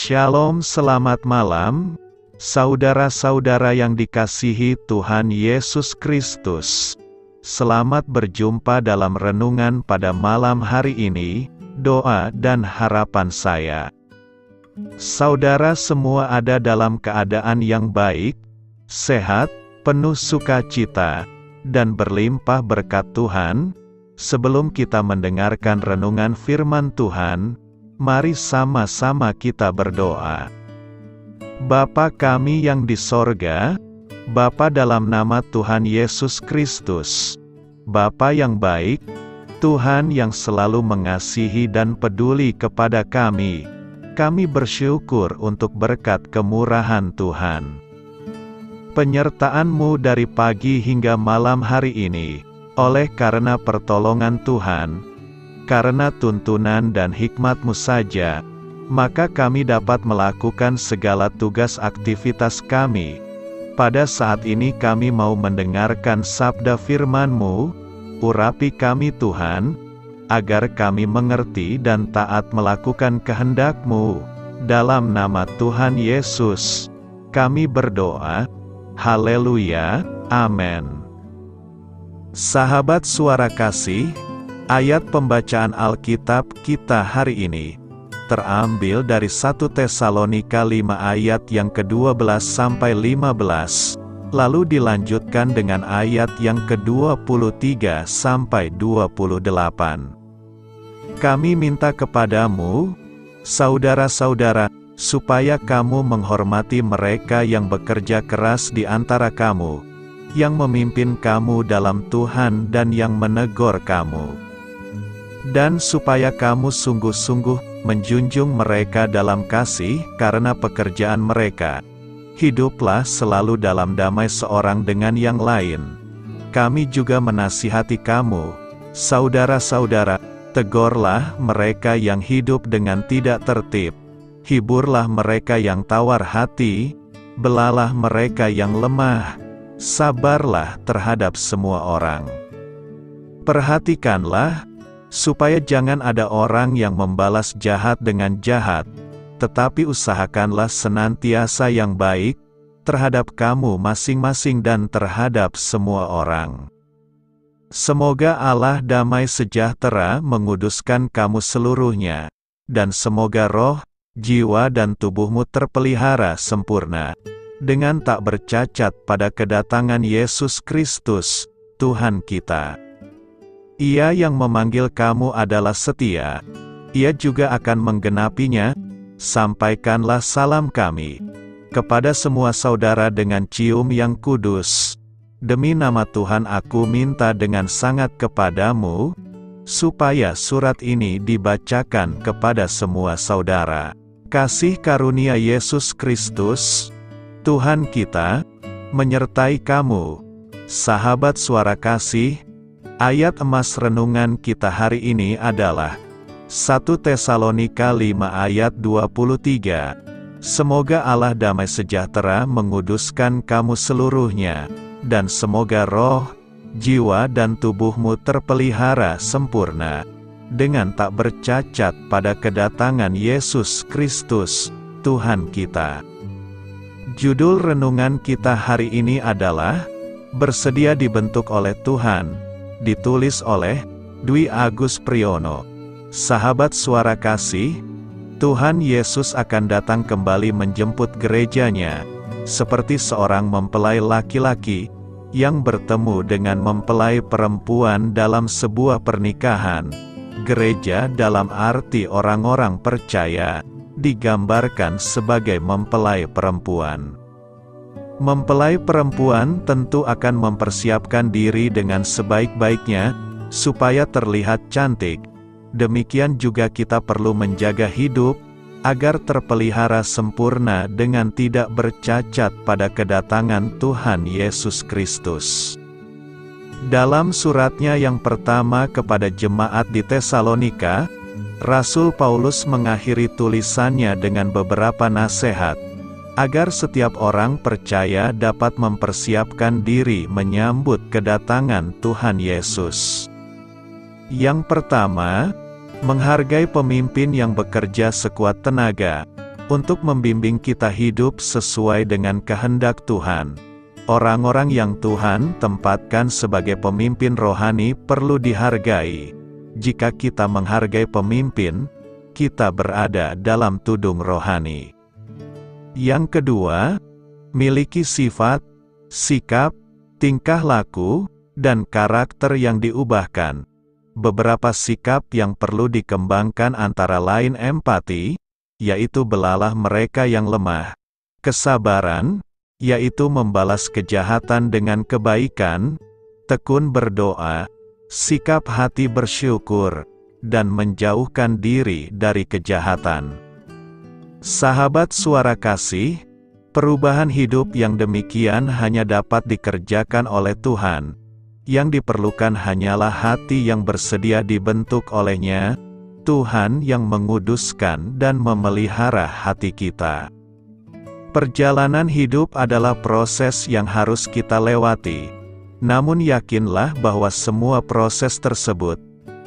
Shalom, selamat malam, saudara-saudara yang dikasihi Tuhan Yesus Kristus. Selamat berjumpa dalam renungan pada malam hari ini, doa dan harapan saya. Saudara semua ada dalam keadaan yang baik, sehat, penuh sukacita, dan berlimpah berkat Tuhan. Sebelum kita mendengarkan renungan firman Tuhan, mari sama-sama kita berdoa. Bapa kami yang di sorga, Bapa dalam nama Tuhan Yesus Kristus, Bapa yang baik, Tuhan yang selalu mengasihi dan peduli kepada kami bersyukur untuk berkat kemurahan Tuhan. Penyertaan-Mu dari pagi hingga malam hari ini, oleh karena pertolongan Tuhan, karena tuntunan dan hikmat-Mu saja, maka kami dapat melakukan segala tugas aktivitas kami. Pada saat ini kami mau mendengarkan sabda firman-Mu, urapi kami Tuhan, agar kami mengerti dan taat melakukan kehendak-Mu. Dalam nama Tuhan Yesus, kami berdoa. Haleluya, amin. Sahabat suara kasih, ayat pembacaan Alkitab kita hari ini terambil dari 1 Tesalonika 5 ayat yang ke-12 sampai 15, lalu dilanjutkan dengan ayat yang ke-23 sampai 28. Kami minta kepadamu, saudara-saudara, supaya kamu menghormati mereka yang bekerja keras di antara kamu, yang memimpin kamu dalam Tuhan dan yang menegur kamu. Dan supaya kamu sungguh-sungguh menjunjung mereka dalam kasih karena pekerjaan mereka. Hiduplah selalu dalam damai seorang dengan yang lain. Kami juga menasihati kamu, saudara-saudara, tegurlah mereka yang hidup dengan tidak tertib. Hiburlah mereka yang tawar hati, belalah mereka yang lemah. Sabarlah terhadap semua orang. Perhatikanlah, supaya jangan ada orang yang membalas jahat dengan jahat, tetapi usahakanlah senantiasa yang baik, terhadap kamu masing-masing dan terhadap semua orang. Semoga Allah damai sejahtera menguduskan kamu seluruhnya, dan semoga roh, jiwa dan tubuhmu terpelihara sempurna, dengan tak bercacat pada kedatangan Yesus Kristus, Tuhan kita. Ia yang memanggil kamu adalah setia. Ia juga akan menggenapinya. Sampaikanlah salam kami kepada semua saudara dengan cium yang kudus. Demi nama Tuhan aku minta dengan sangat kepadamu, supaya surat ini dibacakan kepada semua saudara. Kasih karunia Yesus Kristus, Tuhan kita, menyertai kamu. Sahabat suara kasih, ayat emas renungan kita hari ini adalah 1 Tesalonika 5 ayat 23. Semoga Allah damai sejahtera menguduskan kamu seluruhnya, dan semoga roh, jiwa dan tubuhmu terpelihara sempurna, dengan tak bercacat pada kedatangan Yesus Kristus, Tuhan kita. Judul renungan kita hari ini adalah Bersedia Dibentuk oleh Tuhan, ditulis oleh Dwi Agus Priyono. Sahabat suara kasih, Tuhan Yesus akan datang kembali menjemput gerejanya, seperti seorang mempelai laki-laki yang bertemu dengan mempelai perempuan dalam sebuah pernikahan. Gereja dalam arti orang-orang percaya digambarkan sebagai mempelai perempuan. Mempelai perempuan tentu akan mempersiapkan diri dengan sebaik-baiknya, supaya terlihat cantik. Demikian juga kita perlu menjaga hidup, agar terpelihara sempurna dengan tidak bercacat pada kedatangan Tuhan Yesus Kristus. Dalam suratnya yang pertama kepada jemaat di Tesalonika, Rasul Paulus mengakhiri tulisannya dengan beberapa nasihat, agar setiap orang percaya dapat mempersiapkan diri menyambut kedatangan Tuhan Yesus. Yang pertama, menghargai pemimpin yang bekerja sekuat tenaga. untuk membimbing kita hidup sesuai dengan kehendak Tuhan. Orang-orang yang Tuhan tempatkan sebagai pemimpin rohani perlu dihargai. Jika kita menghargai pemimpin, kita berada dalam tudung rohani. Yang kedua, miliki sifat, sikap, tingkah laku, dan karakter yang diubahkan. Beberapa sikap yang perlu dikembangkan antara lain empati, yaitu belalah mereka yang lemah, kesabaran, yaitu membalas kejahatan dengan kebaikan, tekun berdoa, sikap hati bersyukur, dan menjauhkan diri dari kejahatan. Sahabat Suara Kasih, perubahan hidup yang demikian hanya dapat dikerjakan oleh Tuhan. Yang diperlukan hanyalah hati yang bersedia dibentuk oleh-Nya, Tuhan yang menguduskan dan memelihara hati kita. Perjalanan hidup adalah proses yang harus kita lewati. Namun yakinlah bahwa semua proses tersebut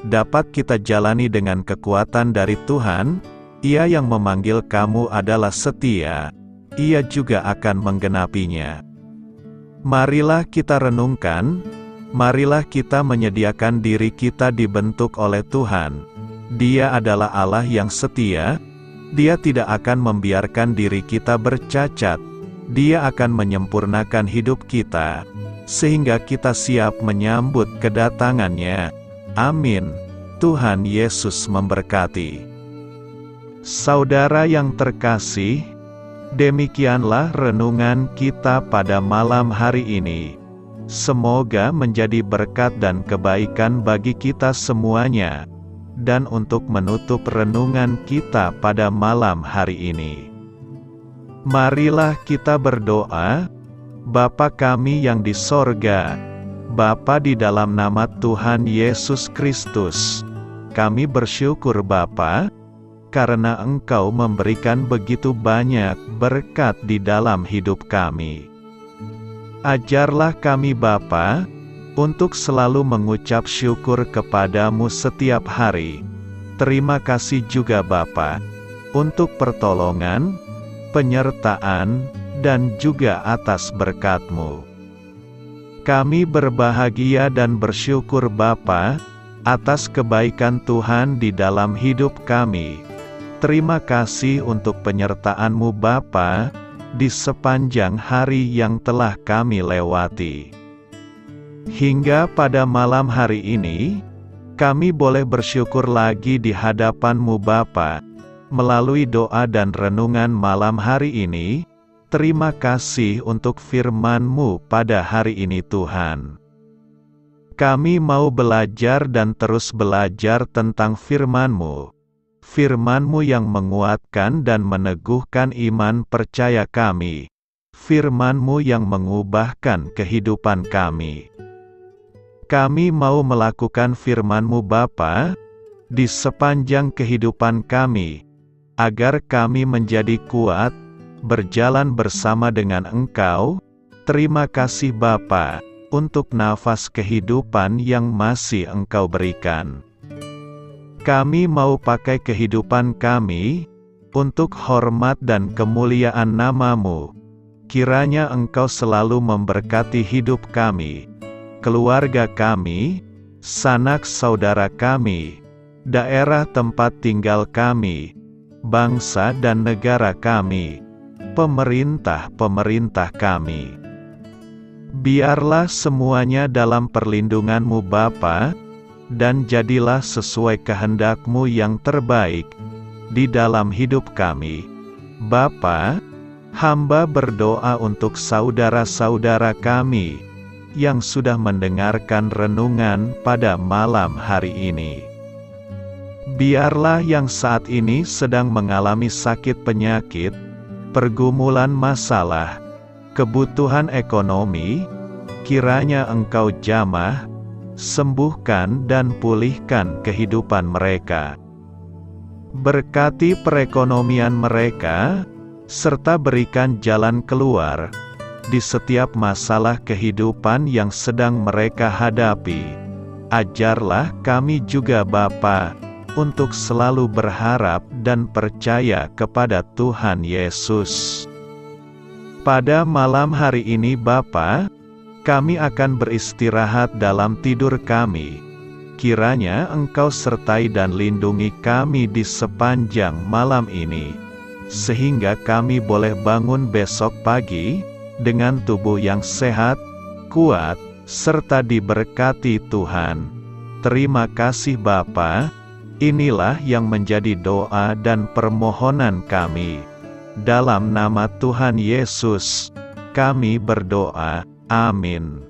dapat kita jalani dengan kekuatan dari Tuhan. Ia yang memanggil kamu adalah setia. Ia juga akan menggenapinya. Marilah kita renungkan, marilah kita menyediakan diri kita dibentuk oleh Tuhan. Dia adalah Allah yang setia. Dia tidak akan membiarkan diri kita bercacat. Dia akan menyempurnakan hidup kita, sehingga kita siap menyambut kedatangan-Nya. Amin. Tuhan Yesus memberkati. Saudara yang terkasih, demikianlah renungan kita pada malam hari ini. Semoga menjadi berkat dan kebaikan bagi kita semuanya. Dan untuk menutup renungan kita pada malam hari ini, marilah kita berdoa. Bapa kami yang di sorga, Bapa di dalam nama Tuhan Yesus Kristus, kami bersyukur Bapa, karena Engkau memberikan begitu banyak berkat di dalam hidup kami. Ajarlah kami Bapa, untuk selalu mengucap syukur kepadamu setiap hari. Terima kasih juga Bapa, untuk pertolongan, penyertaan, dan juga atas berkat-Mu. Kami berbahagia dan bersyukur Bapa, atas kebaikan Tuhan di dalam hidup kami. Terima kasih untuk penyertaan-Mu Bapa, di sepanjang hari yang telah kami lewati. Hingga pada malam hari ini, kami boleh bersyukur lagi di hadapan-Mu Bapa, melalui doa dan renungan malam hari ini. Terima kasih untuk firman-Mu pada hari ini Tuhan. Kami mau belajar dan terus belajar tentang firman-Mu. Firman-Mu yang menguatkan dan meneguhkan iman percaya kami. Firman-Mu yang mengubahkan kehidupan kami. Kami mau melakukan firman-Mu Bapa, di sepanjang kehidupan kami, agar kami menjadi kuat, berjalan bersama dengan Engkau. Terima kasih Bapa, untuk nafas kehidupan yang masih Engkau berikan. Kami mau pakai kehidupan kami, untuk hormat dan kemuliaan nama-Mu. Kiranya Engkau selalu memberkati hidup kami, keluarga kami, sanak saudara kami, daerah tempat tinggal kami, bangsa dan negara kami, pemerintah-pemerintah kami. Biarlah semuanya dalam perlindungan-Mu Bapa, dan jadilah sesuai kehendak-Mu yang terbaik, di dalam hidup kami. Bapa, hamba berdoa untuk saudara-saudara kami, yang sudah mendengarkan renungan pada malam hari ini. Biarlah yang saat ini sedang mengalami sakit penyakit, pergumulan masalah, kebutuhan ekonomi, kiranya Engkau jamah, sembuhkan dan pulihkan kehidupan mereka. Berkati perekonomian mereka, serta berikan jalan keluar di setiap masalah kehidupan yang sedang mereka hadapi. Ajarlah kami juga Bapa, untuk selalu berharap dan percaya kepada Tuhan Yesus. Pada malam hari ini Bapa, kami akan beristirahat dalam tidur kami. Kiranya Engkau sertai dan lindungi kami di sepanjang malam ini, sehingga kami boleh bangun besok pagi dengan tubuh yang sehat, kuat, serta diberkati Tuhan. Terima kasih Bapa. Inilah yang menjadi doa dan permohonan kami. Dalam nama Tuhan Yesus, kami berdoa. Amin.